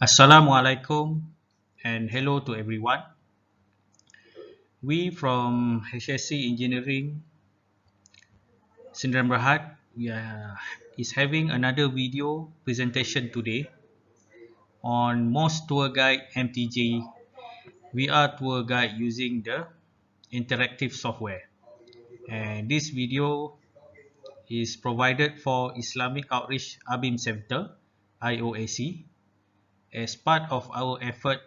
Assalamualaikum and hello to everyone. We from HSC Engineering Sdn Bhd is having another video presentation today on Mosque Tour Guide MTG VR Tour Guide using the interactive software. And this video is provided for Islamic Outreach Abim Center IOAC as part of our effort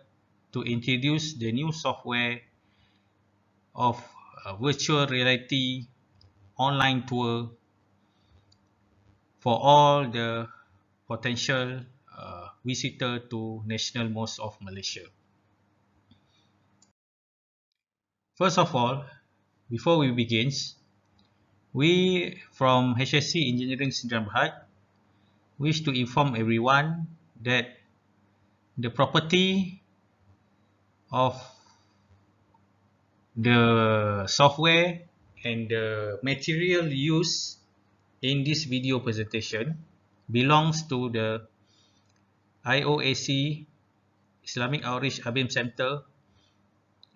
to introduce the new software of virtual reality online tour for all the potential visitor to National Mosque of Malaysia. First of all, before we begin, we from HSC Engineering Sdn Bhd wish to inform everyone that the property of the software and the material used in this video presentation belongs to the IOAC Islamic Outreach Abim Center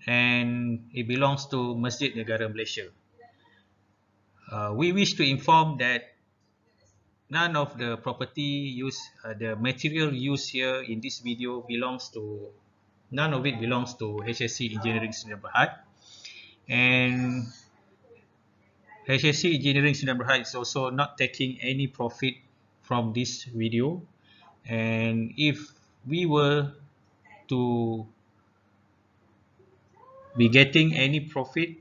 and it belongs to Masjid Negara Malaysia. We wish to inform that none of the property used, the material used here in this video none of it belongs to HSC Engineering Sdn Bhd, and HSC Engineering Sdn Bhd is also not taking any profit from this video, and if we were to be getting any profit,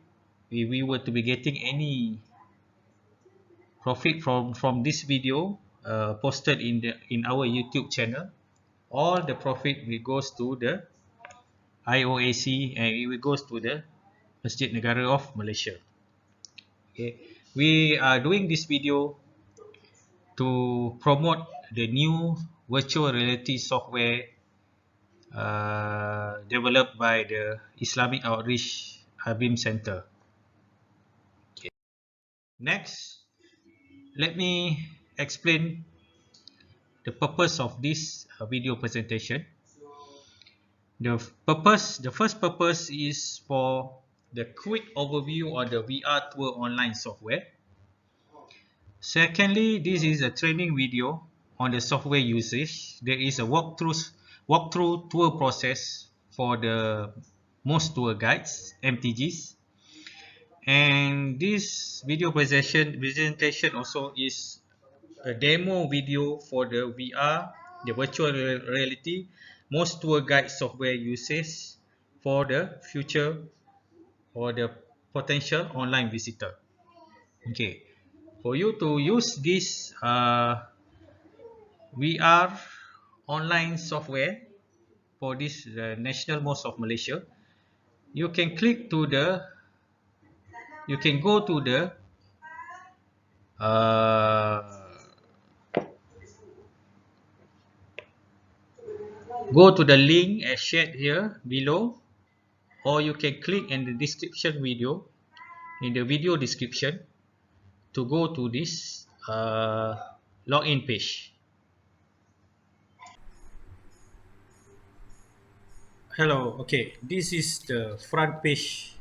if we were to be getting any profit from this video posted in our YouTube channel, all the profit will goes to the IOAC and it will goes to the Masjid Negara of Malaysia. Okay, we are doing this video to promote the new virtual reality software developed by the Islamic Outreach Abim Center. Okay. Next, let me explain the purpose of this video presentation. The first purpose is for the quick overview of the VR Tour online software. Secondly, this is a training video on the software usage. There is a walkthrough tour process for the most tour guides, MTGs. And this video presentation also is a demo video for the VR, the virtual reality, most tour guide software usage for the future or the potential online visitor. Okay, for you to use this VR online software for this National Mosque of Malaysia, you can go to the link as shared here below, or you can click in the description video, in the video description, to go to this login page. Hello, okay, this is the front page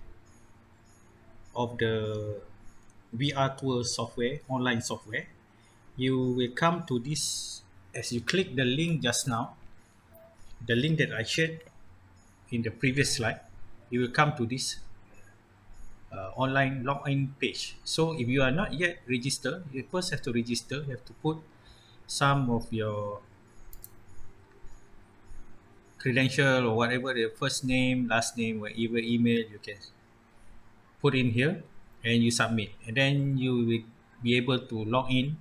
of the VR tour software, online software. You will come to this as you click the link just now, the link that I shared in the previous slide. You will come to this online login page. So if you are not yet registered, you first have to register. You have to put some of your credential or whatever, the first name, last name, whatever email you can put in here, and you submit, and then you will be able to log in.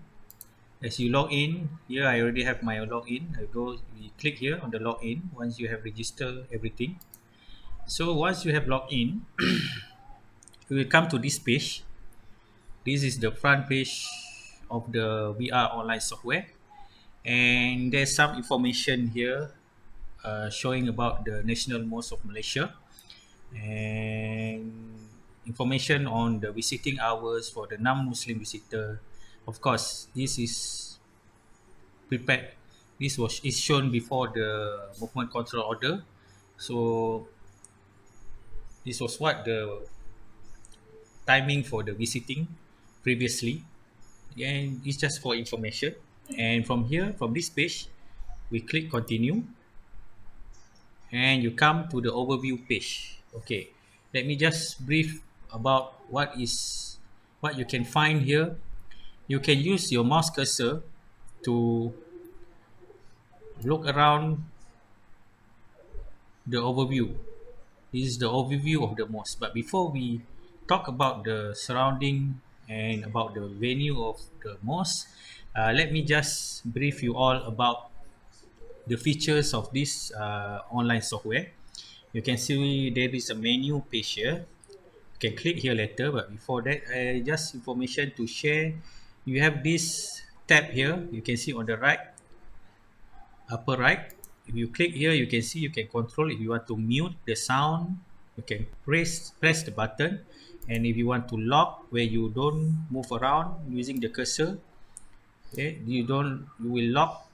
As you log in here, I already have my login. We click here on the login once you have registered everything. So once you have logged in, you will come to this page. This is the front page of the VR online software, and there's some information here showing about the National Mosque of Malaysia and information on the visiting hours for the non-Muslim visitor. Of course, this is prepared This was is shown before the movement control order. So this was what the timing for the visiting previously, and it's just for information. And from here, from this page, we click continue, and you come to the overview page. Okay, let me just brief about what you can find here. You can use your mouse cursor to look around the overview. This is the overview of the mosque. But before we talk about the surrounding and about the venue of the mosque, let me just brief you all about the features of this online software. You can see there is a menu page here. You can click here later, but before that, just information to share. You have this tab here. You can see on the right, upper right. If you click here, you can see you can control. If you want to mute the sound, you can press the button. And if you want to lock where you don't move around using the cursor, okay, you will lock,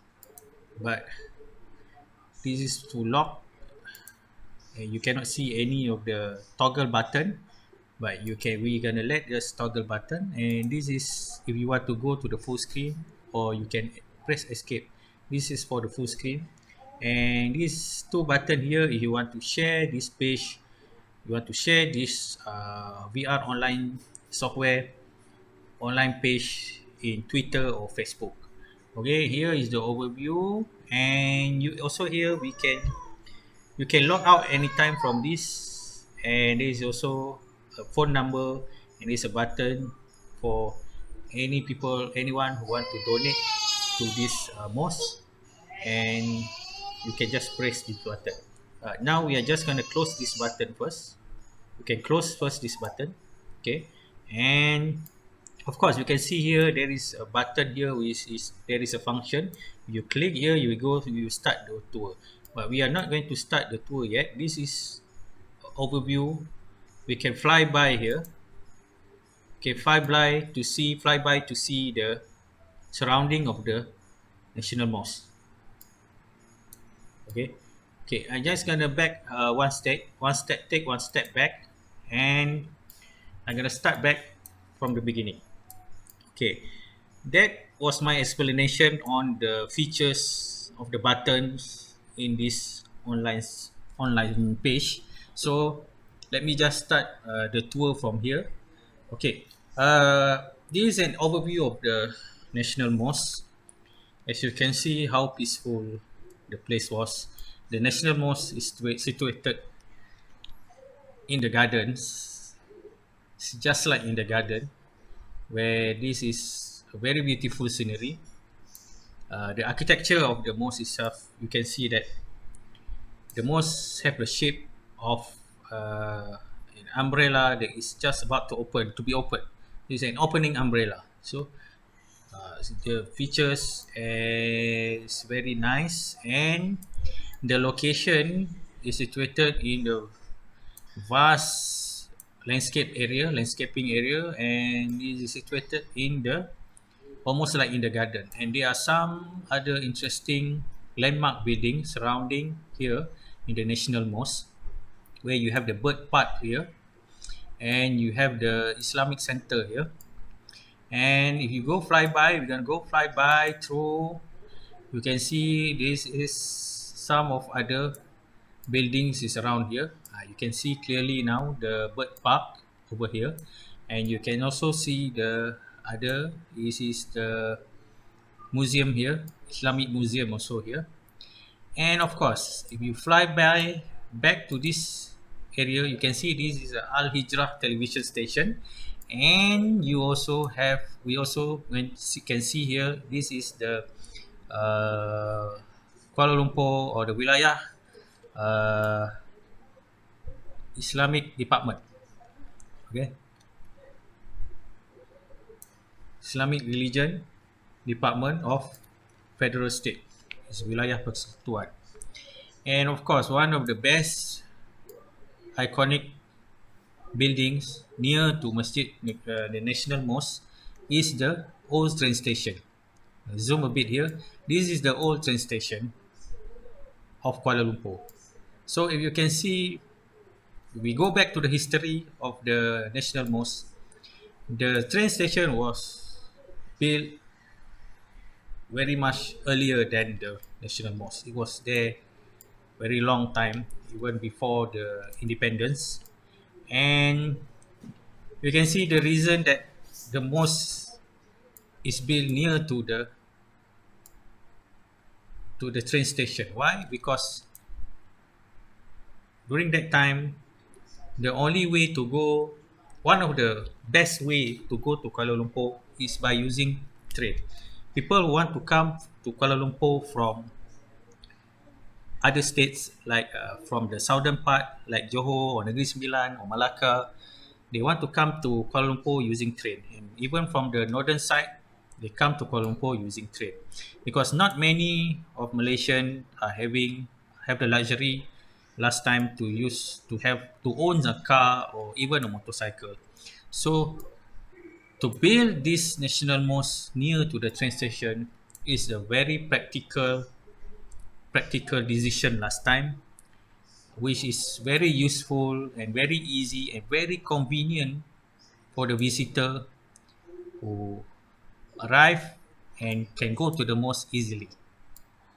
but this is to lock. You cannot see any of the toggle button, but we're gonna let this toggle button, and this is if you want to go to the full screen, or you can press escape. This is for the full screen. And these two button here, if you want to share this page, you want to share this VR online software online page in Twitter or Facebook. Okay, here is the overview, and you also here you can log out anytime from this. And there is also a phone number, and there's a button for anyone who want to donate to this mosque, and you can just press this button. Now we are just going to close this button first. You can close first this button. Okay, and of course you can see here there is a button here which is there is a function. You click here, you start the tour, but we are not going to start the tour yet. This is overview. We can fly by here. Okay, fly by to see the surrounding of the national mosque. Okay, okay, I'm just gonna back take one step back, and I'm gonna start back from the beginning. Okay, that was my explanation on the features of the buttons in this online page. So let me just start the tour from here. Okay, this is an overview of the National Mosque. As you can see how peaceful the place was. The National Mosque is situated in the gardens. It's just like in the garden, where this is a very beautiful scenery. The architecture of the mosque itself, you can see that the mosque have the shape of an umbrella that is just about to be open. It's an opening umbrella. So the features is very nice, and the location is situated in the vast landscaping area, and it is situated in the almost like in the garden. And there are some other interesting landmark buildings surrounding here in the National Mosque, where you have the bird park here, and you have the Islamic Center here. And if you go fly by, we're gonna go fly by through. You can see this is some of other buildings is around here. You can see clearly now the bird park over here, and you can also see the other. This is the museum here, Islamic museum also here. And of course, if you fly by back to this area, you can see this is a Al Hijrah television station. And we also can see here, this is the Kuala Lumpur, or the Wilayah uh, Islamic Department. Okay, Islamic Religion Department of Federal State. It's Wilayah Persekutuan. And of course, one of the best iconic buildings near to Masjid, the National Mosque, is the old train station. Zoom a bit here. This is the old train station of Kuala Lumpur. So if you can see, we go back to the history of the National Mosque. The train station was built very much earlier than the National Mosque. It was there very long time, even before the independence. And you can see the reason that the mosque is built near to the train station. Why? Because during that time, the only way to go, one of the best way to go to Kuala Lumpur is by using train. People who want to come to Kuala Lumpur from other states, like from the southern part, like Johor or Negeri Sembilan or Malacca, they want to come to Kuala Lumpur using train. And even from the northern side, they come to Kuala Lumpur using train, because not many of Malaysian are have the luxury last time to own a car or even a motorcycle. So to build this national mosque near to the train station is a very practical decision last time, which is very useful and very easy and very convenient for the visitor who arrive and can go to the mosque easily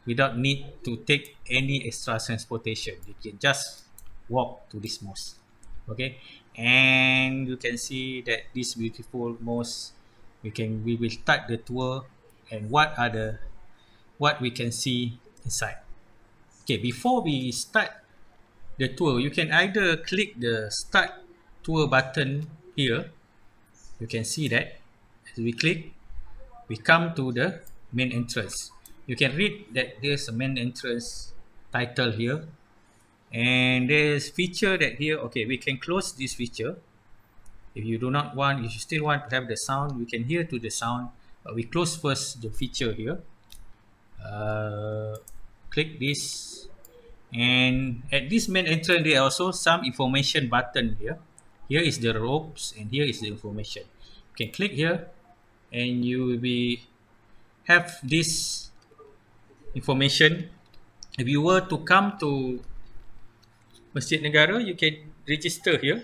without need to take any extra transportation. You can just walk to this mosque. Okay, and you can see that this beautiful mosque. We will start the tour and what we can see inside. Okay, before we start the tour, you can either click the start tour button here. You can see that as we click, we come to the main entrance. You can read that there's a main entrance title here, and there's feature that here. Okay, we can close this feature if you do not want. If you still want to have the sound, you can hear to the sound. But we close first the feature here. Click this, and at this main entrance there are also some information button here. Here is the ropes and here is the information. You can click here and you will be have this information. If you were to come to Masjid Negara, you can register here.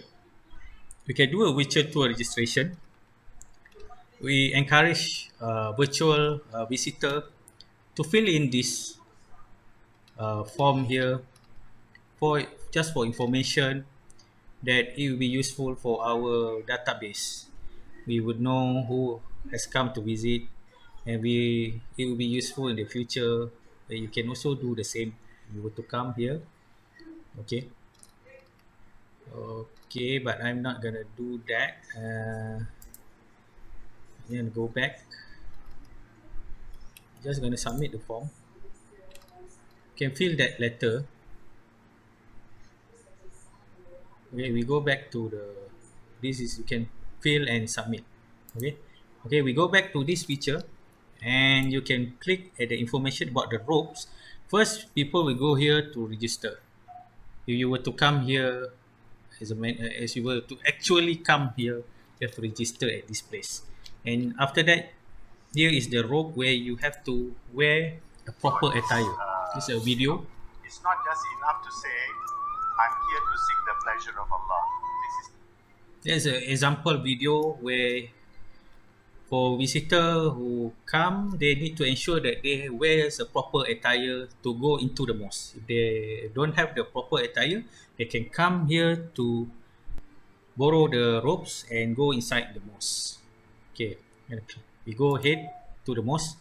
You can do a virtual tour registration. We encourage virtual visitor to fill in this form here for just for information, that it will be useful for our database. We would know who has come to visit, and it will be useful in the future. You can also do the same. You were to come here. Okay. Okay, but I'm not gonna do that. I'm gonna go back. Just gonna submit the form. You can fill that letter. Okay, we go back to the. This is you can fill and submit. Okay. Okay, we go back to this feature, and you can click at the information about the ropes. First, people will go here to register. If you were to come here as you were to actually come here, you have to register at this place. And after that, here is the rope where you have to wear a proper attire. This is a video. It's not just enough to say, I'm here to seek the pleasure of Allah. There's an example video where for visitor who come, they need to ensure that they wears a proper attire to go into the mosque. If they don't have the proper attire, they can come here to borrow the ropes and go inside the mosque. Okay, we go ahead to the mosque,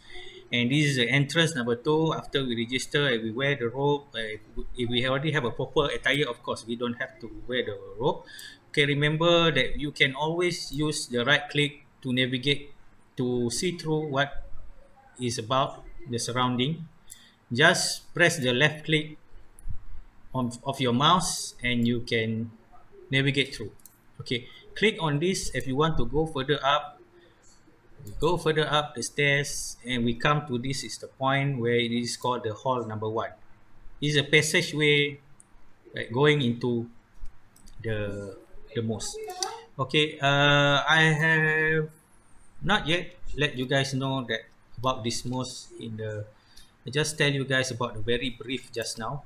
and this is the entrance number 2. After we register and we wear the robe, if we already have a proper attire, of course we don't have to wear the robe. Okay, remember that you can always use the right click to navigate to see through what is about the surrounding. Just press the left click of your mouse and you can navigate through. Okay, click on this if you want to go further up. We go further up the stairs and we come to this is the point where it is called the hall number 1. This is a passageway, right, going into the mosque. Okay, I have not yet let you guys know that about this mosque in the. I just tell you guys about the very brief just now.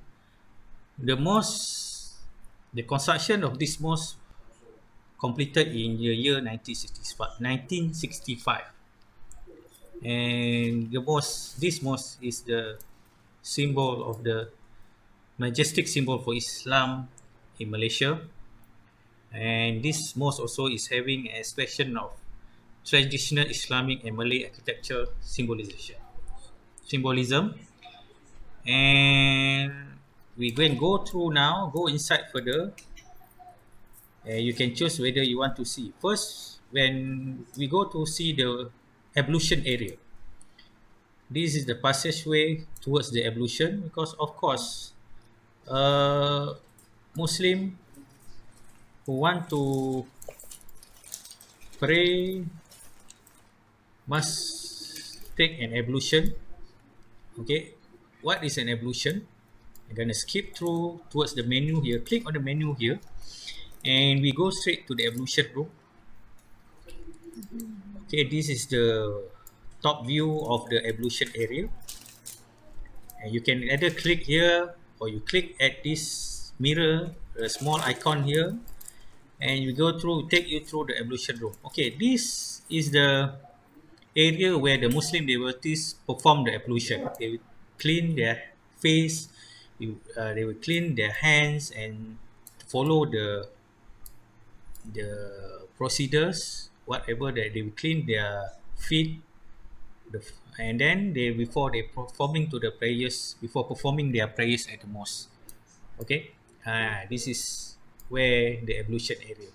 The mosque, the construction of this mosque completed in the year 1965. 1965, and this mosque is the symbol of the majestic symbol for Islam in Malaysia. And this mosque also is having an expression of traditional Islamic and Malay architecture symbolism. And we going go through now, go inside further, and you can choose whether you want to see. First, when we go to see the ablution area, this is the passageway towards the ablution, because of course, Muslim who want to pray must take an ablution. Okay, what is an ablution? I'm gonna skip through towards the menu here. Click on the menu here, and we go straight to the ablution room. Okay, this is the top view of the ablution area, and you can either click here or you click at this mirror, a small icon here, and you go through, take you through the ablution room. Okay, this is the area where the Muslim devotees perform the ablution. They will clean their face, they will clean their hands and follow the procedures, whatever that they will clean their feet, and then they before they performing to the prayers, before performing their prayers at the mosque. Okay, this is where the ablution area.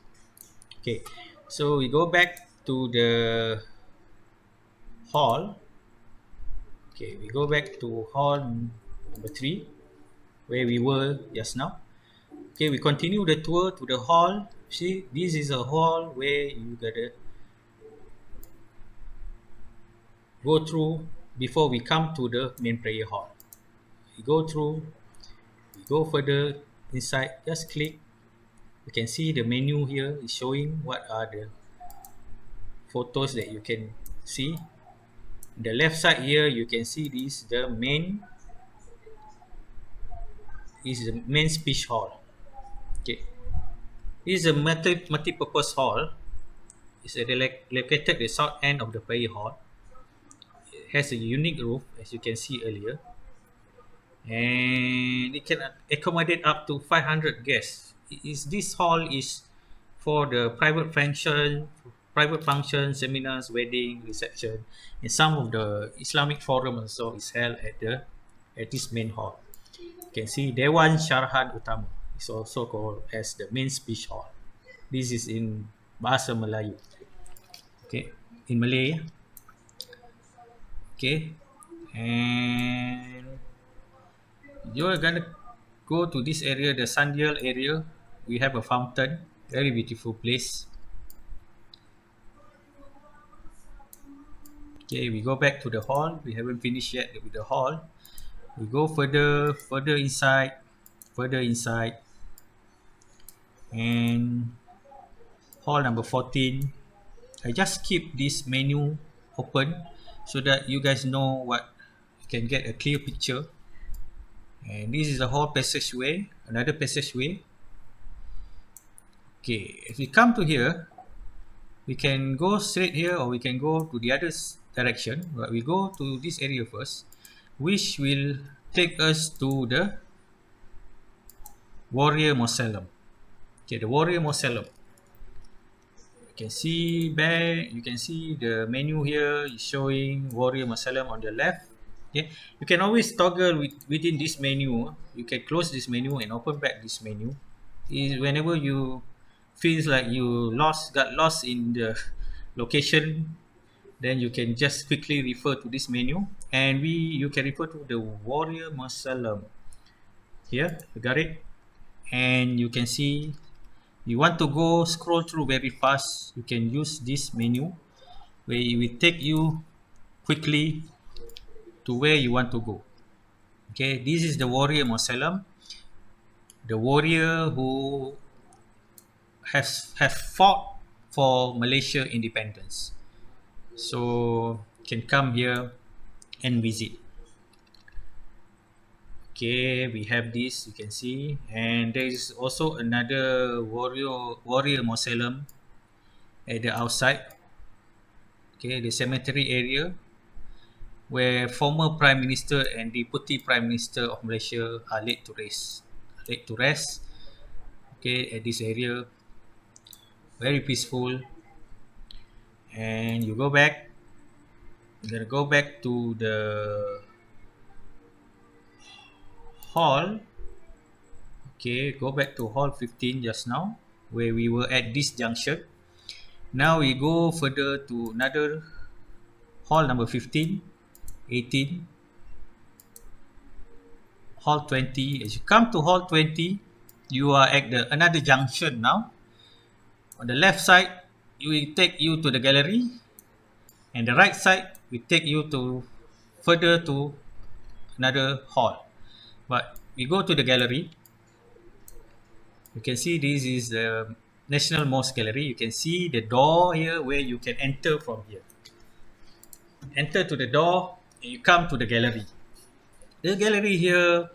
Okay, so we go back to the hall. Okay, we go back to hall number 3 where we were just now. Okay, we continue the tour to the hall. See, this is a hall where you gotta go through before we come to the main prayer hall. We go through, we go further inside, just click. You can see the menu here is showing what are the photos that you can see. The left side here, you can see this the main is the main speech hall. Okay, this is a multi-purpose hall. It's located at the south end of the prayer hall. It has a unique roof, as you can see earlier, and it can accommodate up to 500 guests. This hall is for the private function, seminars, wedding, reception, and some of the Islamic forum also is held at this main hall. You can see Dewan Syarahan Utama. It's also called as the main speech hall. This is in Bahasa Melayu. Okay, in Malay. Okay, and you're gonna go to this area, the Sandial area. We have a fountain, very beautiful place. Okay, we go back to the hall. We haven't finished yet with the hall. We go further inside, and hall number 14. I just keep this menu open so that you guys know what you can get a clear picture. And this is the hall passageway, another passageway. Okay, if we come to here, we can go straight here or we can go to the other direction, but we go to this area first, which will take us to the Warrior Mausoleum. Okay, the Warrior Mausoleum. You can see the menu here is showing Warrior Mausoleum on the left. Okay, you can always toggle within this menu. You can close this menu and open back this menu. Whenever you feels like you got lost in the location, then you can just quickly refer to this menu, and you can refer to the Warrior Mausoleum. Here, you got it, and you can see. You want to go scroll through very fast, you can use this menu where it will take you quickly to where you want to go. Okay, this is the Warrior Mausoleum. The warrior who have fought for Malaysia independence. So you can come here and visit. Okay, we have this, you can see, and there is also another warrior mausoleum at the outside. Okay, the cemetery area where former Prime Minister and Deputy Prime Minister of Malaysia are laid to rest. Laid to rest. Okay, at this area, very peaceful. And you go back. You're gonna go back to the hall. Okay, go back to hall 15 just now, where we were at this junction. Now we go further to another hall number 15, 18, hall 20. As you come to hall 20, you are at the another junction now. On the left side, it will take you to the gallery, and the right side will take you to further to another hall. But we go to the gallery. You can see this is the National Mosque Gallery. You can see the door here where you can enter from here. Enter to the door and you come to the gallery. The gallery here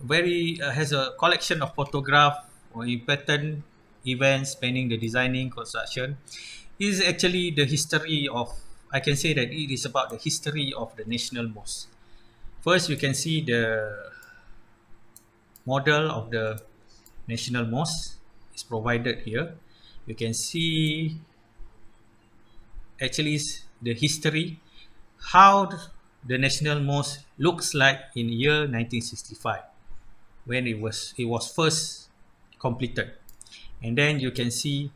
very has a collection of photographs or important events spanning the designing construction. It is actually the history of, I can say that it is about the history of the National Mosque. First, you can see the model of the National Mosque is provided here. You can see actually the history, how the National Mosque looks like in year 1965 when it was first completed. And then you can see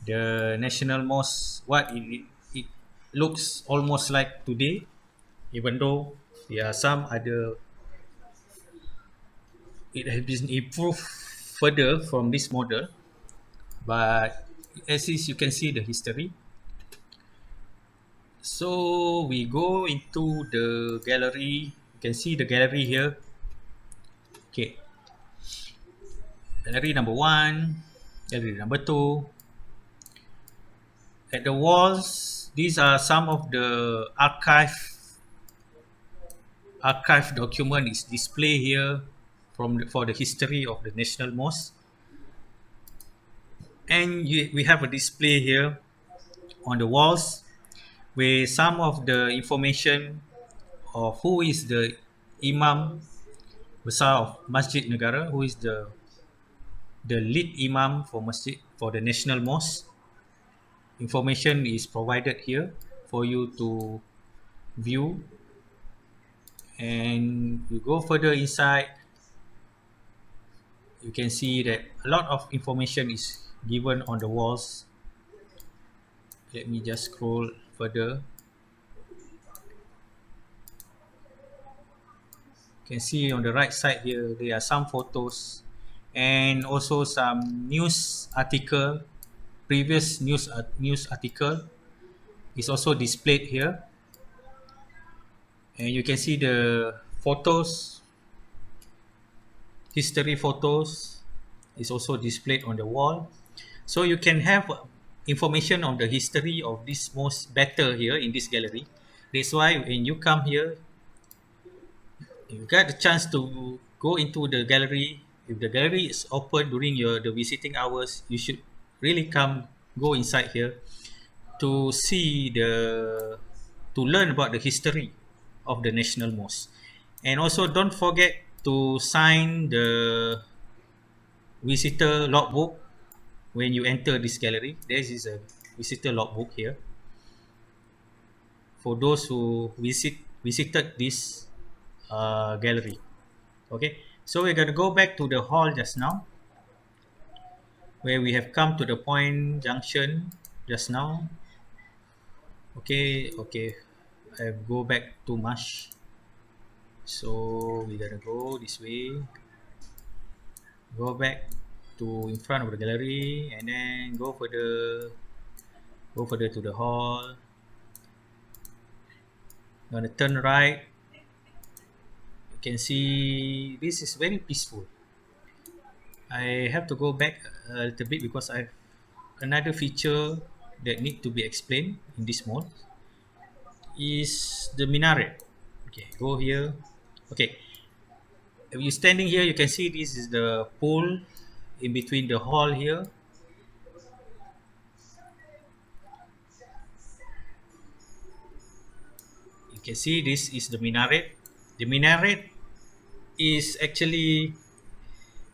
the National Mosque, what it looks almost like today, even though there are some other, it has been improved further from this model. But as is, you can see the history. So we go into the gallery. You can see the gallery here. Okay, gallery number one, gallery number two. At the walls, these are some of the archive document is displayed here for the history of the National Mosque. And we have a display here on the walls with some of the information of who is the Imam Besar of Masjid Negara, who is the lead Imam for Masjid for the National Mosque. Information is provided here for you to view, and you go further inside, you can see that a lot of information is given on the walls. Let me just scroll further. You can see on the right side here there are some photos and also some news article, previous news article is also displayed here. And you can see the photos, history photos is also displayed on the wall. So you can have information on the history of this most better here in this gallery. That's why when you come here, you get the chance to go into the gallery. If the gallery is open during the visiting hours, you should really go inside here to see to learn about the history of the National Mosque. And also don't forget to sign the visitor logbook when you enter this gallery. There is a visitor logbook here for those who visited this gallery. Okay, so we're going to go back to the hall just now, where we have come to the point junction just now. Okay, I go back too much, so we're gonna go this way, go back to in front of the gallery, and then go further to the hall. Gonna turn right. You can see this is very peaceful. I have to go back a little bit because I have another feature that need to be explained in this mall. is the minaret. Okay, go here. Okay, if you're standing here, you can see this is the pool in between the hall here. You can see this is the minaret. The minaret is actually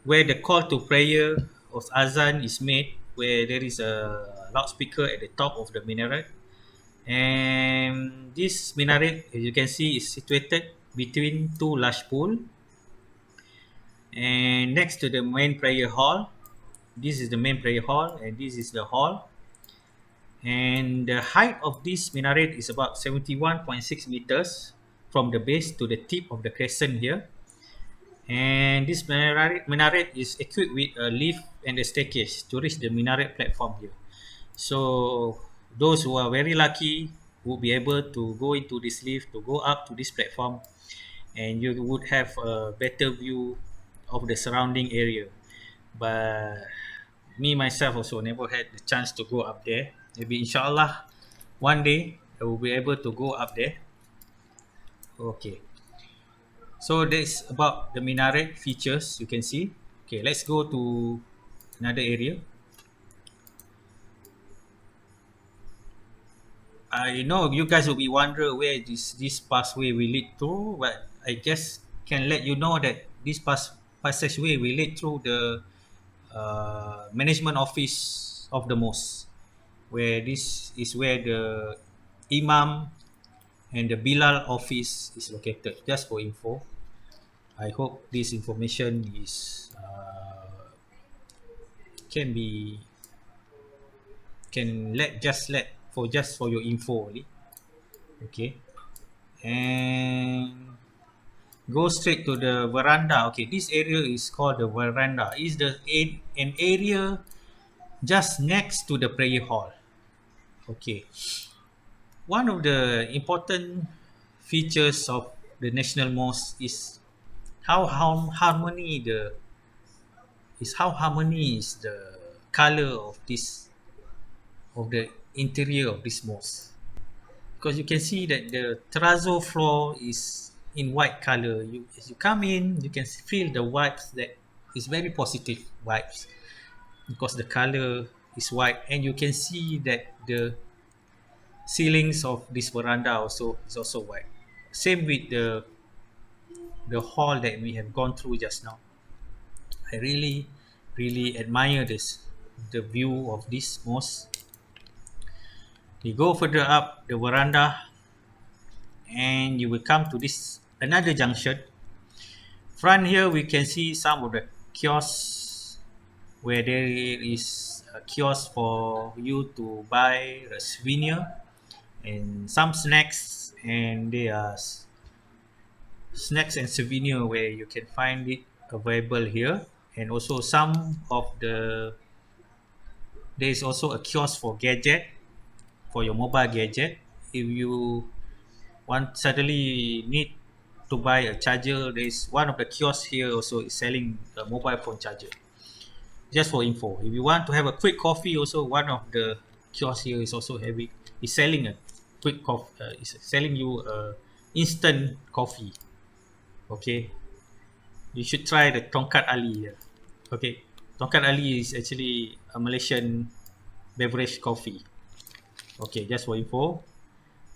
where the call to prayer of azan is made, where there is a loudspeaker at the top of the minaret. And this minaret, as you can see, is situated between two large pools and next to the main prayer hall. This is the main prayer hall, and this is the hall. And the height of this minaret is about 71.6 meters from the base to the tip of the crescent here. And this minaret is equipped with a lift and a staircase to reach the minaret platform here. So those who are very lucky will be able to go into this lift to go up to this platform, and you would have a better view of the surrounding area. But me myself also never had the chance to go up there. Maybe inshallah one day I will be able to go up there. Okay. So that's about the minaret features you can see. Okay, let's go to another area. I know you guys will be wondering where this pathway will lead to, but I just can let you know that this passageway will lead through the management office of the mosque, where this is where the imam and the bilal office is located. Just for info, I hope this information is can be can let just for your info only. Okay, and go straight to the veranda. Okay, this area is called the veranda. Is an area just next to the prayer hall. Okay, one of the important features of the national mosque is how harmony is the color of this of the interior of this mosque, because you can see that the terrazzo floor is in white color. You as you come in, you can feel the vibes that is very positive vibes because the color is white, and you can see that the ceilings of this veranda also is also white. Same with the hall that we have gone through just now. I really admire the view of this mosque. You go further up the veranda, and you will come to this another junction. Front here we can see some of the kiosks, where there is a kiosk for you to buy a souvenir and some snacks, and there are snacks and souvenir where you can find it available here. And also some of there is also a kiosk for gadget, for your mobile gadget. If you want suddenly need to buy a charger, there is one of the kiosks here also is selling a mobile phone charger. Just for info, if you want to have a quick coffee, also one of the kiosks here is also having is selling a quick coffee. Is selling you a instant coffee. Okay, you should try the Tongkat Ali here. Okay, Tongkat Ali is actually a Malaysian beverage coffee. Okay, just for info.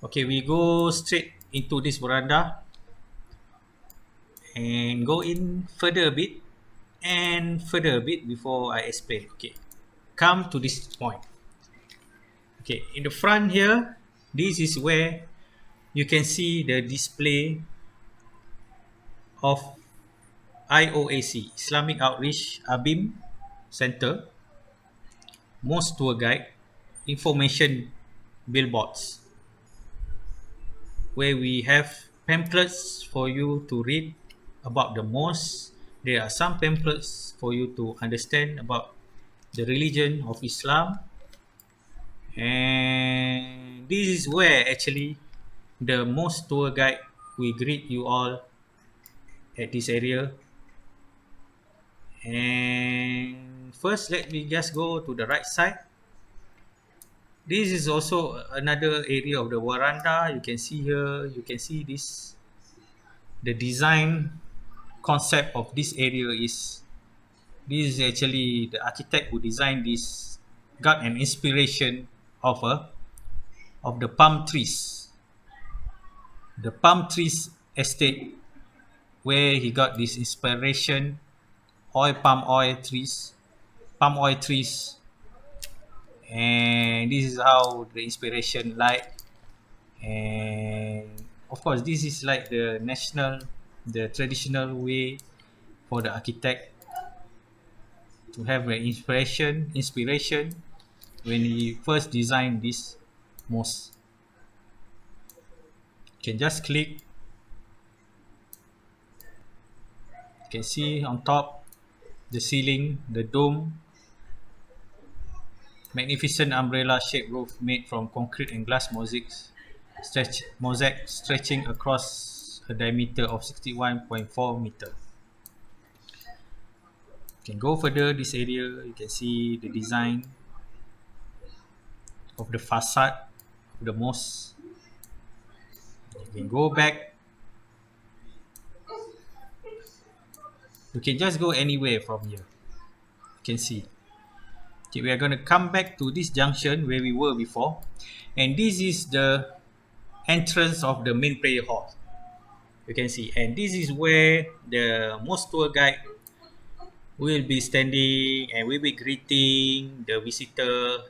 Okay, we go straight into this veranda and go in further a bit and further a bit before I explain. Okay, come to this point. Okay, in the front here, this is where you can see the display of IOAC, Islamic Outreach Abim Center, Mosque Tour Guide, information billboards, where we have pamphlets for you to read about the mosque. There are some pamphlets for you to understand about the religion of Islam. And this is where actually the mosque tour guide will greet you all at this area. And first, let me just go to the right side. This is also another area of the veranda. You can see here. You can see this. The design concept of this area is this is actually the architect who designed this got an inspiration of the palm trees, the palm trees estate where he got this inspiration, palm oil trees, and this is how the inspiration like. And of course this is like the traditional way for the architect to have an inspiration when he first designed this mosque. You can just click. You can see on top the ceiling, the dome, magnificent umbrella shaped roof made from concrete and glass mosaic stretching across a diameter of 61.4 meter. You can go further this area. You can see the design of the facade of the mosque. You can go back. You can just go anywhere from here. You can see. Okay, we are going to come back to this junction where we were before, and this is the entrance of the main prayer hall. You can see, and this is where the mosque tour guide will be standing and will be greeting the visitor.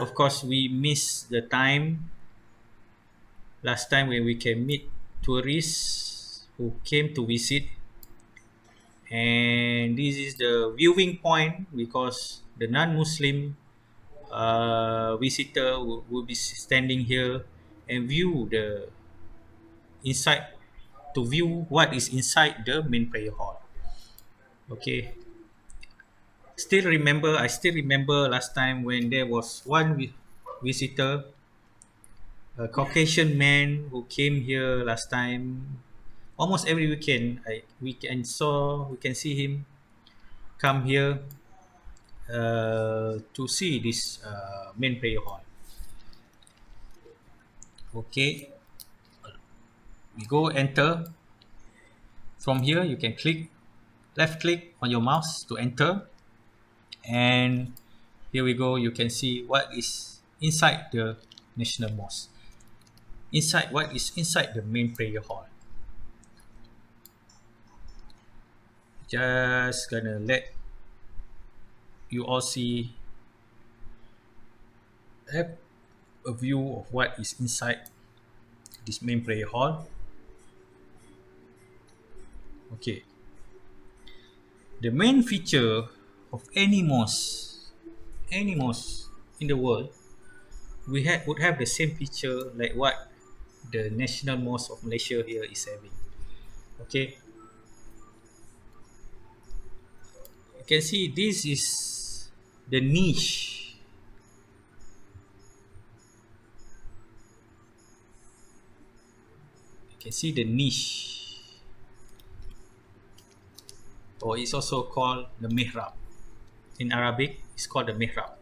Of course, we missed the time last time when we can meet tourists who came to visit, and this is the viewing point because the non-Muslim visitor will be standing here and view the inside to view what is inside the main prayer hall. Okay, I still remember last time when there was one visitor, a Caucasian man who came here last time. Almost every weekend, we can see him come here to see this main prayer hall. Okay, we go enter. From here, you can left click on your mouse to enter, and here we go. You can see what is inside the National Mosque. Inside, what is inside the main prayer hall. Just gonna let you all have a view of what is inside this main prayer hall. Okay, the main feature of any mosque in the world, would have the same feature like what the National Mosque of Malaysia here is having. Okay, you can see this is the niche. You can see the niche, or it's also called the mihrab. In Arabic, it's called the mihrab.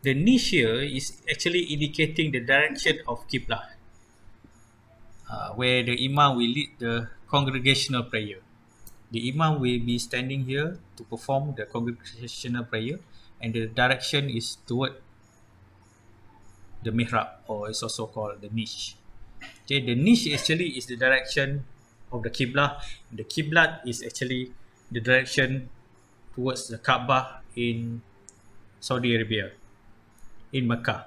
The niche here is actually indicating the direction of Qibla, where the Imam will lead the congregational prayer. The Imam will be standing here to perform the congregational prayer, and the direction is toward the mihrab, or it's also called the niche. Okay, the niche actually is the direction of the Qibla. The Qibla is actually the direction towards the Kaabah in Saudi Arabia, in Mecca.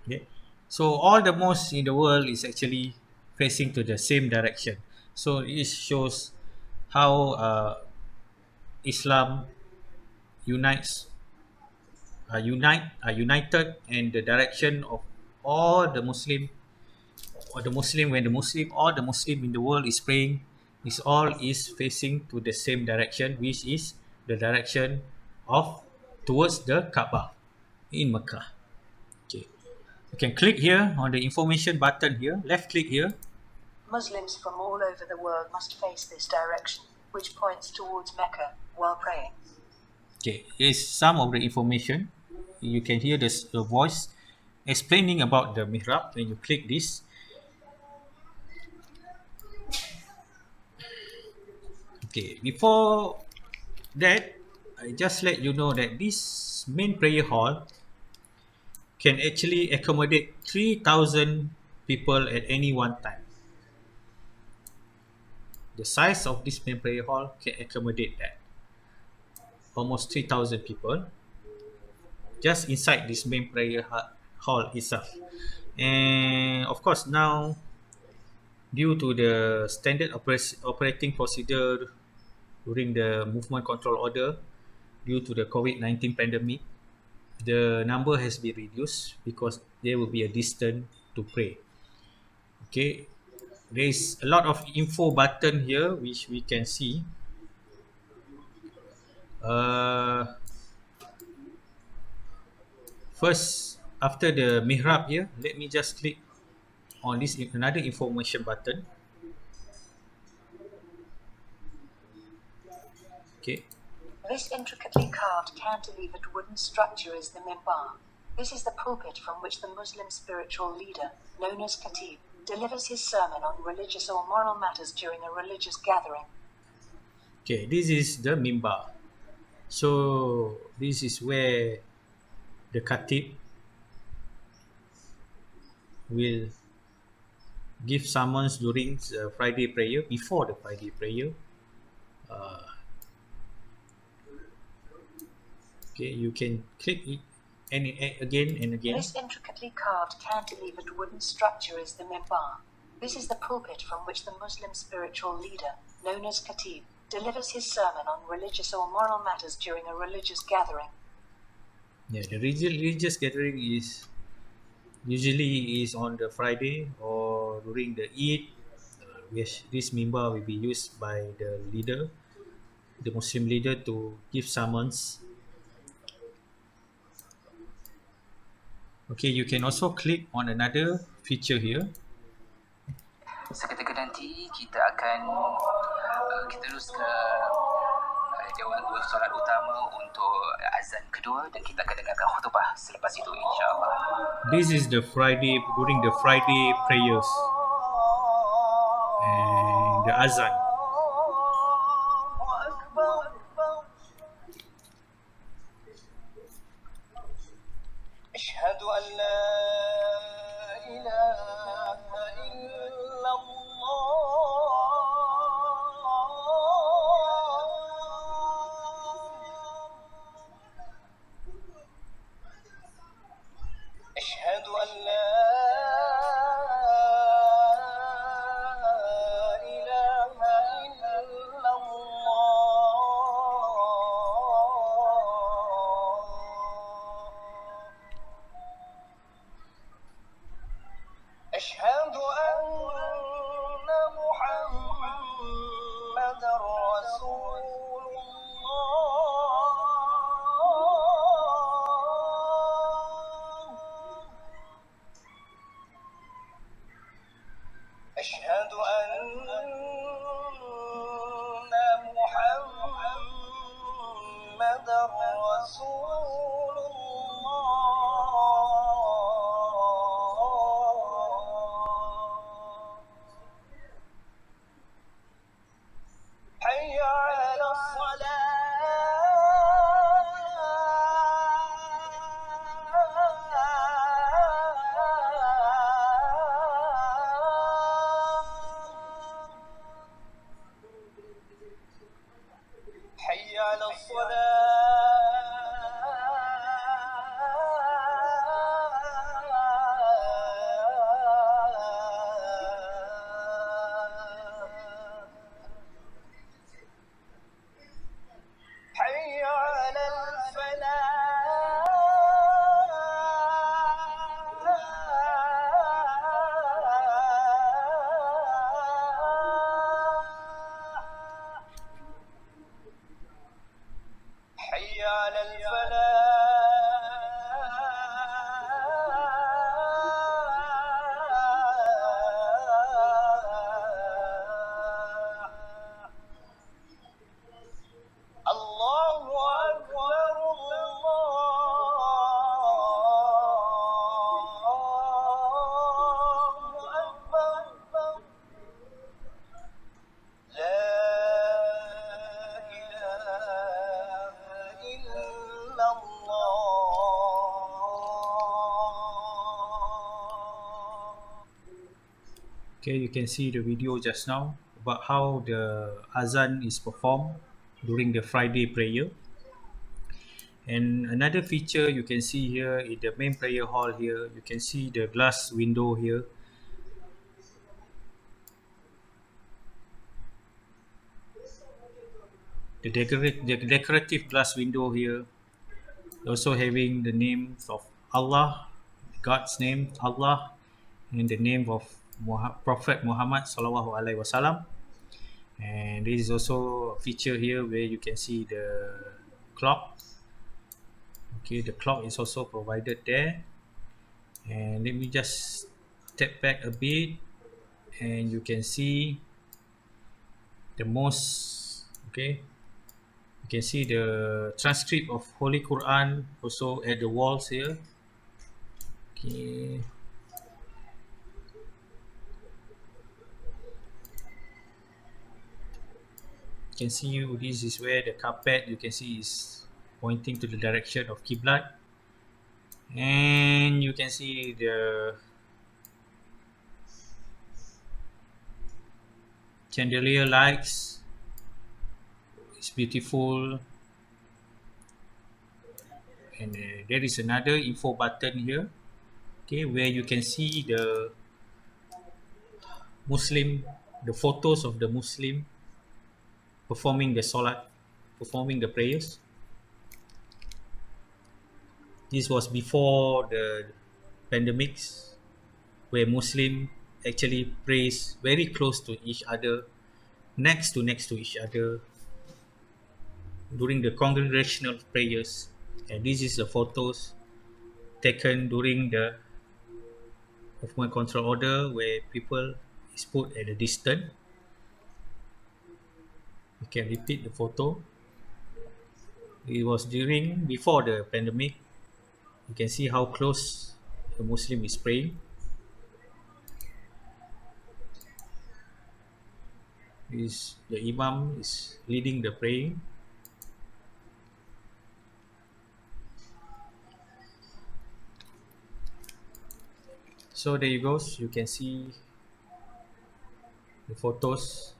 Okay, so all the mosques in the world is actually facing to the same direction. So it shows how Islam unites, united, and the direction of all the Muslim, or the Muslim when the Muslim all the Muslim in the world is praying, is facing to the same direction, which is the direction of towards the Kaabah in Mecca. Okay, you can click here on the information button here, left click here. Muslims from all over the world must face this direction, which points towards Mecca, while praying. Okay, here's some of the information. You can hear the voice explaining about the mihrab. When you click this, okay, before that, I just let you know that this main prayer hall can actually accommodate 3,000 people at any one time. The size of this main prayer hall can accommodate that. Almost 3,000 people just inside this main hall itself. And of course, now due to the standard operating procedure during the movement control order due to the COVID-19 pandemic, the number has been reduced because there will be a distance to pray. Okay, there is a lot of info button here which we can see. Uh, First, after the mihrab here, let me just click on this another information button. Okay, This intricately carved cantilevered wooden structure is the mimbar. This is the pulpit from which the Muslim spiritual leader, known as Khatib, delivers his sermon on religious or moral matters during a religious gathering. okay, this is the mimbar. So this is where the khatib will give summons during the Friday prayer, before the Friday prayer. Okay, you can click it again and again. This intricately carved cantilevered wooden structure is the mimbar. This is the pulpit from which the Muslim spiritual leader, known as Khatib, delivers his sermon on religious or moral matters during a religious gathering. Yeah, the religious gathering is usually is on the Friday or during the Eid. Yes, this mimbar will be used by the leader, the Muslim leader, to give summons. Okay, you can also click on another feature here. Seketika nanti kita akan kita terus ke dewan solat utama untuk azan kedua dan kita akan dengarkan khutbah selepas itu insya-Allah. This is the Friday during the Friday prayers and the azan. أشهد أن لا إله إلا الله أشهد أن لا إله Okay, you can see the video just now about how the azan is performed during the Friday prayer. And another feature you can see here in the main prayer hall here, you can see the glass window here. The decorative glass window here, also having the names of Allah, God's name Allah, and the name of Prophet Muhammad Sallallahu Alaihi Wasallam. And this is also a feature here where you can see the clock. Okay, the clock is also provided there. And let me just step back a bit, and you can see the mosque. Okay, you can see the transcript of Holy Quran also at the walls here. Okay, you can see this is where the carpet you can see is pointing to the direction of Qiblat, and you can see the chandelier lights. It's beautiful, and there is another info button here. Okay, where you can see the Muslim, the photos of the Muslim performing the salat, performing the prayers. This was before the pandemics, where Muslim actually prays very close to each other, next to each other during the congregational prayers. And this is the photos taken during the movement control order, where people is put at a distance. You can repeat the photo. It was during before the pandemic. You can see how close the Muslim is praying. Is the Imam is leading the praying. So there you go. You can see the photos.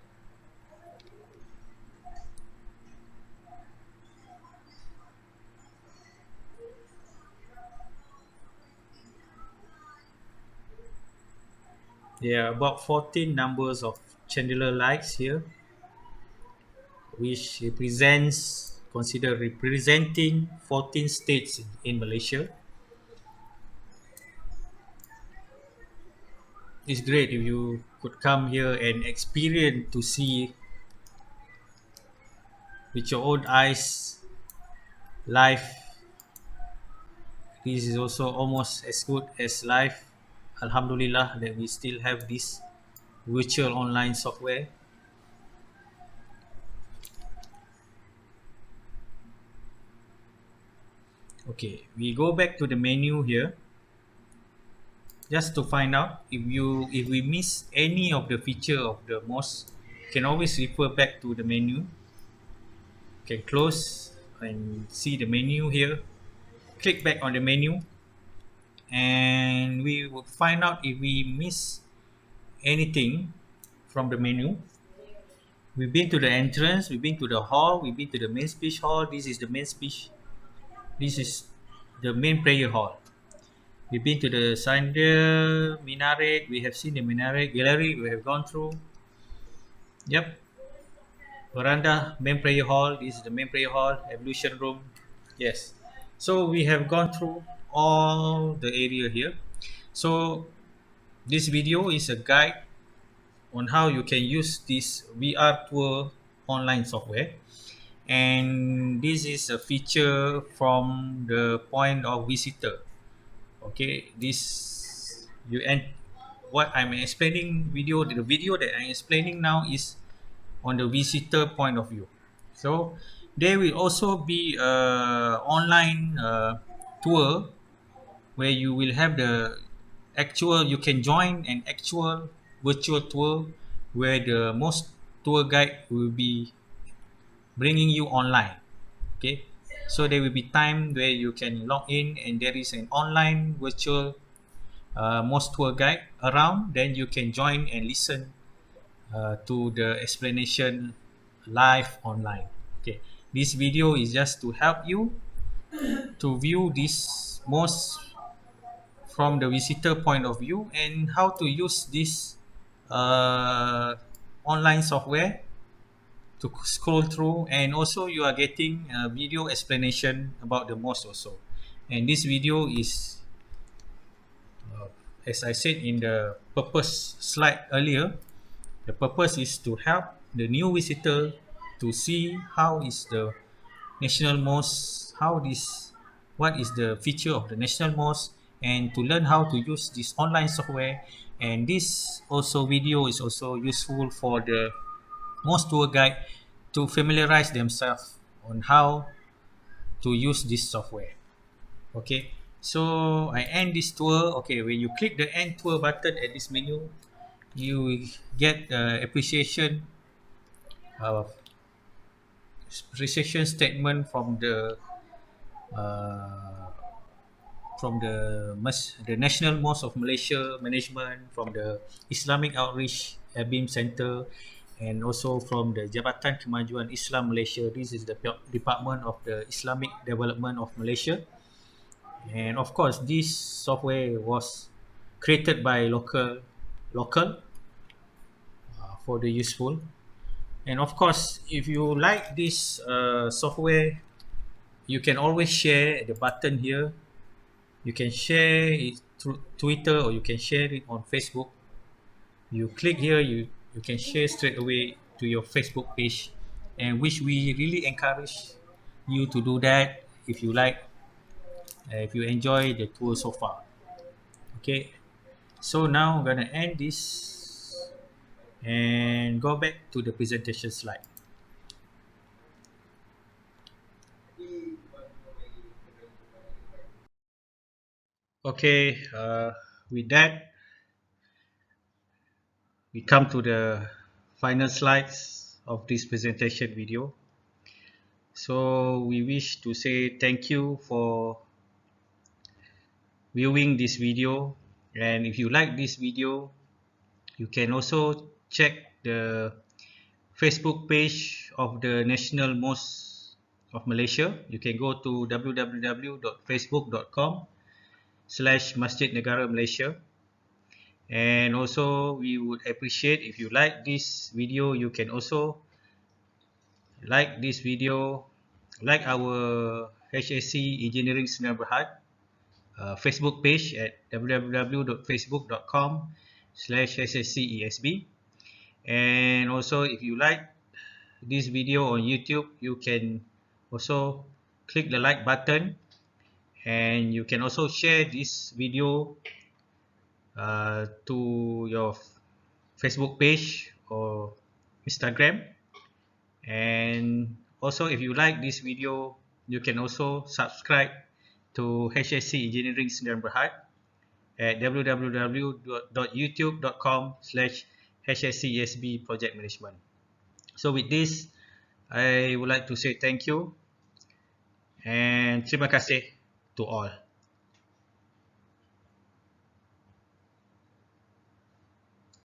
There are about 14 numbers of chandelier lights here, which represents consider representing 14 states in Malaysia. It's great if you could come here and experience to see with your own eyes live. This is also almost as good as live. Alhamdulillah that we still have this virtual online software. Okay, we go back to the menu here just to find out if we miss any of the feature of the mosque, can always refer back to the menu. Can close and see the menu here. Click back on the menu, and we will find out if we miss anything from the menu. We've been to the entrance, we've been to the hall, we've been to the main speech hall. This is the main speech. This is the main prayer hall. We've been to the Sandal Minaret. We have seen the Minaret gallery. We have gone through. Yep. Veranda, main prayer hall. This is the main prayer hall. Evolution room. Yes. So we have gone through all the area here. So this video is a guide on how you can use this VR tour online software. And this is a feature from the point of visitor. Okay, this you and what I'm explaining the video that I'm explaining now is on the visitor point of view. So there will also be a online tour where you will have the actual, you can join an actual virtual tour where the most tour guide will be bringing you online. Okay, so there will be time where you can log in and there is an online virtual mosque tour guide around, then you can join and listen to the explanation live online. Okay, this video is just to help you to view this mosque from the visitor point of view and how to use this uh, online software to scroll through, and also you are getting a video explanation about the mosque also. And this video is as I said in the purpose slide earlier, the purpose is to help the new visitor to see how is the national mosque, what is the feature of the national mosque, and to learn how to use this online software. And this also video is also useful for the mosque tour guide to familiarize themselves on how to use this software. Okay, so I end this tour. Okay, when you click the end tour button at this menu, you get uh, appreciation statement uh, from the National Mosque of Malaysia management, from the Islamic Outreach Abim Center, and also from the Jabatan Kemajuan Islam Malaysia. This is the Department of the Islamic Development of Malaysia. And of course, this software was created by local for the useful. And of course, if you like this software, you can always share the button here. You can share it through Twitter, or you can share it on Facebook. You click here, you can share straight away to your Facebook page, and which we really encourage you to do that if you like, if you enjoy the tour so far. Okay, so now I'm gonna end this and go back to the presentation slide. Okay, with that, we come to the final slides of this presentation video. So we wish to say thank you for viewing this video, and if you like this video, you can also check the Facebook page of the National Mosque of Malaysia. You can go to www.facebook.com/Masjid Negara Malaysia. And also we would appreciate if you like this video, you can also like this video, like our HSC Engineering Sdn Bhd Facebook page at www.facebook.com/HSCESB. And also if you like this video on YouTube, you can also click the like button, and you can also share this video to your Facebook page or Instagram. And also if you like this video, you can also subscribe to HSC Engineering Sdn Bhd at www.youtube.com/HSCESB Project Management. So with this, I would like to say thank you and terima kasih to all.